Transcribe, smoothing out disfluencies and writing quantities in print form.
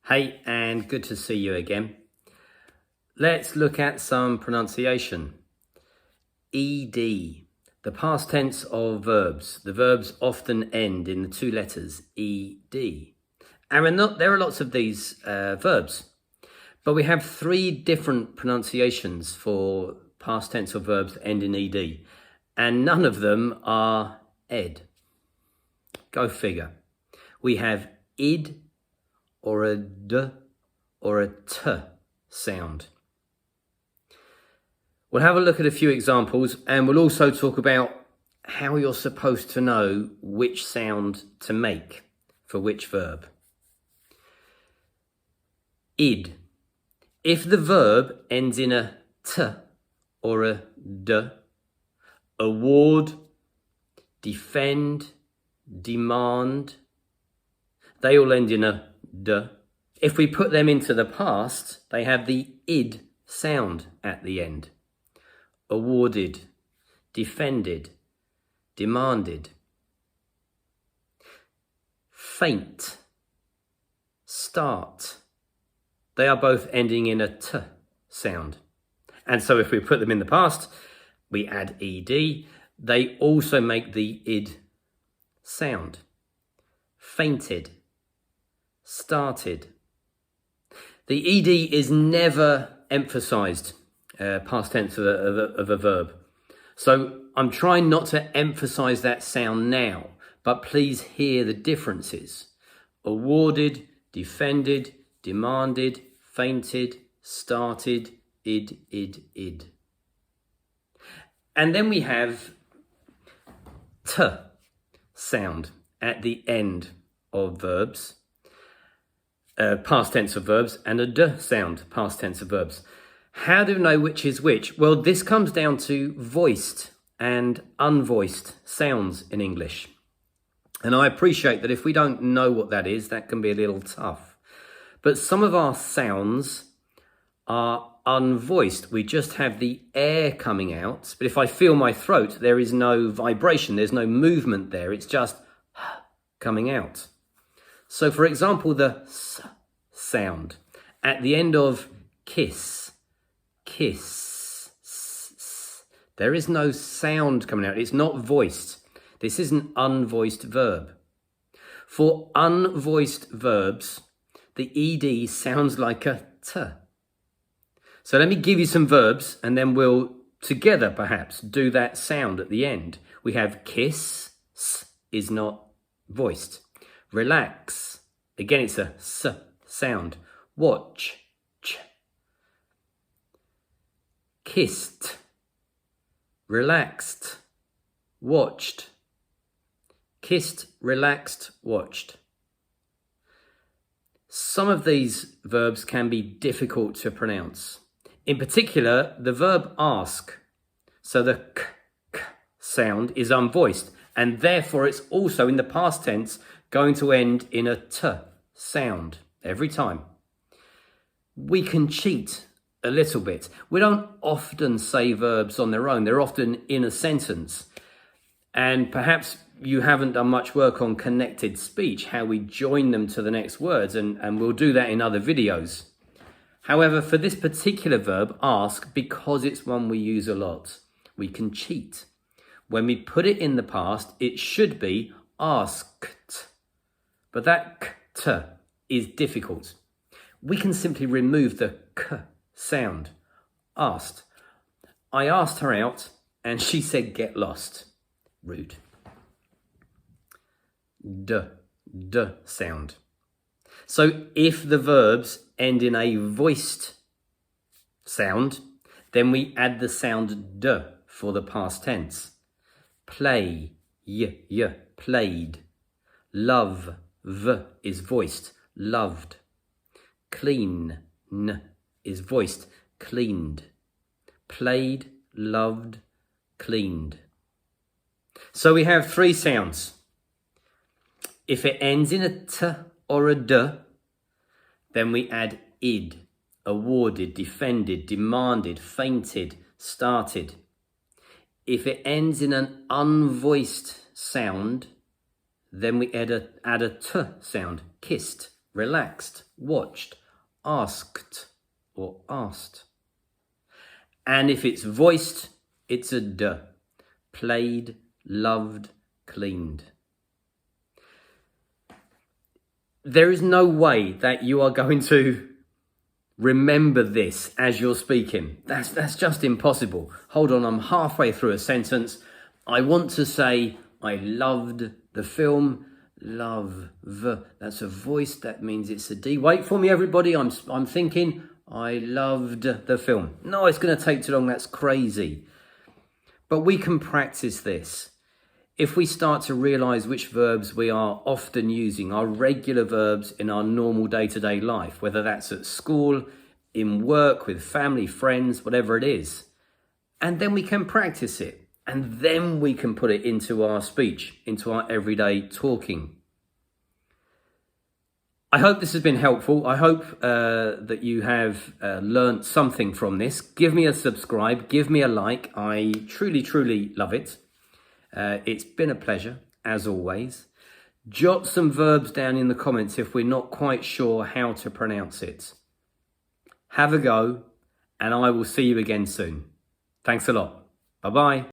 Hey, and good to see you again. Let's look at some pronunciation. Ed, the past tense of verbs. The verbs often end in the two letters ed. And there are lots of these verbs, but we have three different pronunciations for past tense of verbs that end in ed, and none of them are ed. Go figure. We have id, or a d, or a t sound. We'll have a look at a few examples, and we'll also talk about how you're supposed to know which sound to make for which verb. Id. If the verb ends in a t or a d, award, defend, demand, they all end in a d. If we put them into the past, they have the id sound at the end. Awarded, defended, demanded. Faint, start. They are both ending in a t sound. And so if we put them in the past, we add ed. They also make the id sound. Fainted, started. The ed is never emphasized, past tense of a verb. So I'm trying not to emphasize that sound now, but please hear the differences. Awarded, defended, demanded, fainted, started, id. And then we have t sound at the end of verbs, past tense of verbs, and a d sound, past tense of verbs. How do we know which is which? Well, this comes down to voiced and unvoiced sounds in English. And I appreciate that if we don't know what that is, that can be a little tough. But some of our sounds are unvoiced. We just have the air coming out. But if I feel my throat, there is no vibration. There's no movement there. It's just coming out. So, for example, the s sound at the end of kiss, there is no sound coming out. It's not voiced. This is an unvoiced verb. For unvoiced verbs, the ed sounds like a t. So let me give you some verbs, and then we'll together perhaps do that sound at the end. We have kiss, s is not voiced. Relax, again it's a s sound. Watch, ch. Kissed, relaxed, watched. Kissed, relaxed, watched. Some of these verbs can be difficult to pronounce. In particular, the verb ask. So the k sound is unvoiced, and therefore it's also in the past tense going to end in a t sound every time. We can cheat a little bit. We don't often say verbs on their own. They're often in a sentence. And perhaps you haven't done much work on connected speech, how we join them to the next words, and we'll do that in other videos. However, for this particular verb, ask, because it's one we use a lot, we can cheat. When we put it in the past, it should be asked. But that k-t is difficult. We can simply remove the k sound. Asked. I asked her out and she said get lost. Rude. D sound. So if the verbs end in a voiced sound, then we add the sound d for the past tense. Play, played. Love, v is voiced, loved. Clean, n is voiced, cleaned. Played, loved, cleaned. So we have three sounds. If it ends in a t or a d, then we add id, awarded, defended, demanded, fainted, started. If it ends in an unvoiced sound, then we add a t sound, kissed, relaxed, watched, asked, or asked. And if it's voiced, it's a d. Played, loved, cleaned. There is no way that you are going to remember this as you're speaking. That's just impossible. Hold on, I'm halfway through a sentence. I want to say, I loved the film. Love, that's a voice, that means it's a D. Wait for me, everybody. I'm thinking, I loved the film. No, it's going to take too long. That's crazy. But we can practice this. If we start to realize which verbs we are often using, our regular verbs in our normal day-to-day life, whether that's at school, in work, with family, friends, whatever it is, and then we can practice it, and then we can put it into our speech, into our everyday talking. I hope this has been helpful. I hope that you have learned something from this. Give me a subscribe, give me a like. I truly, truly love it. It's been a pleasure, as always. Jot some verbs down in the comments if we're not quite sure how to pronounce it. Have a go, and I will see you again soon. Thanks a lot. Bye-bye.